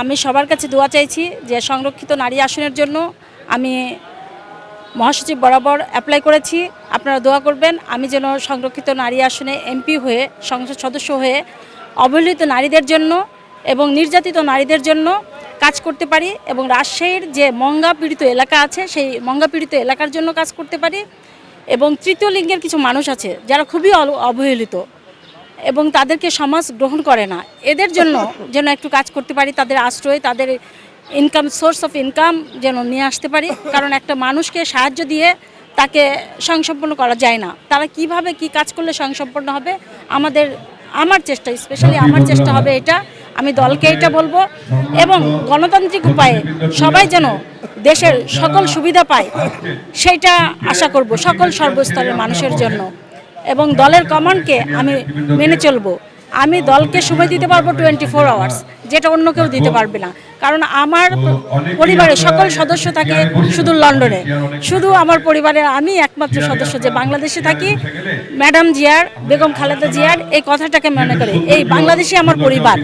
আমি সবার কাছে দোয়া চাইছি যে সংরক্ষিত নারী আসনের জন্য আমি মহাসচিব বরাবর অ্যাপ্লাই করেছি। আপনারা দোয়া করবেন আমি যেন সংরক্ষিত নারী আসনে এমপি হয়ে সংসদ সদস্য হয়ে অবহেলিত নারীদের জন্য এবং নির্যাতিত নারীদের জন্য কাজ করতে পারি এবং রাজশাহীর যে মঙ্গা পীড়িত এলাকা আছে সেই মঙ্গা পীড়িত এলাকার জন্য কাজ করতে পারি এবং তৃতীয় লিঙ্গের কিছু মানুষ আছে যারা খুবই অবহেলিত এবং তাদেরকে সমাজ গ্রহণ করে না, এদের জন্য যেন একটু কাজ করতে পারি, তাদের আশ্রয়, তাদের ইনকাম, সোর্স অফ ইনকাম যেন নিয়ে আসতে পারি। কারণ একটা মানুষকে সাহায্য দিয়ে তাকে স্বয়ংসম্পন্ন করা যায় না। তারা কিভাবে কি কাজ করলে স্বয়ংসম্পন্ন হবে, আমার চেষ্টা, স্পেশালি আমার চেষ্টা হবে এটা, আমি দলকে এটা বলবো এবং গণতান্ত্রিক উপায়ে সবাই যেন দেশের সকল সুবিধা পায় সেইটা আশা করব সকল সর্বস্তরের মানুষের জন্য। এবং দলের কমান্ডকে আমি মেনে চলবো। আমি দলকে সময় দিতে পারবো 24 আওয়ার্স, যেটা অন্য কেউ দিতে পারবে না। কারণ আমার পরিবারের সকল সদস্য থাকে শুধু লন্ডনে, শুধু আমার পরিবারের আমি একমাত্র সদস্য যে বাংলাদেশে থাকি। ম্যাডাম জিয়ার, বেগম খালেদা জিয়ার এই কথাটাকে মনে করে এই বাংলাদেশে আমার পরিবার,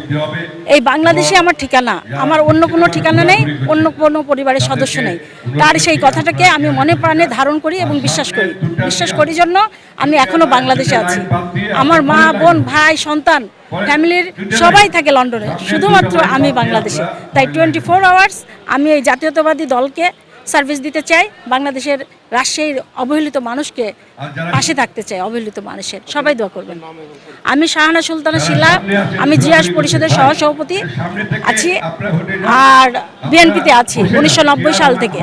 এই বাংলাদেশে আমার ঠিকানা, আমার অন্য কোনো ঠিকানা নেই, অন্য কোনো পরিবারের সদস্য নেই। তার সেই কথাটাকে আমি মনে প্রাণে ধারণ করি এবং বিশ্বাস করি জন্য আমি এখনও বাংলাদেশে আছি। আমার মা, বোন, ভাই, সন্তান, ফ্যামিলির সবাই থাকে লন্ডনে, শুধুমাত্র আমি বাংলাদেশে। তাই 24 আওয়ার্স আমি এই জাতীয়তাবাদী দলকে সার্ভিস দিতে চাই, বাংলাদেশের রাজশাহীর অবহেলিত মানুষকে পাশে থাকতে চাই, অবহেলিত মানুষের। সবাই দোয়া করবেন। আমি শাহানা সুলতানা শিলা, আমি জিয়াস পরিষদের সহসভাপতি আছি আর বিএনপিতে আছি 1990 সাল থেকে।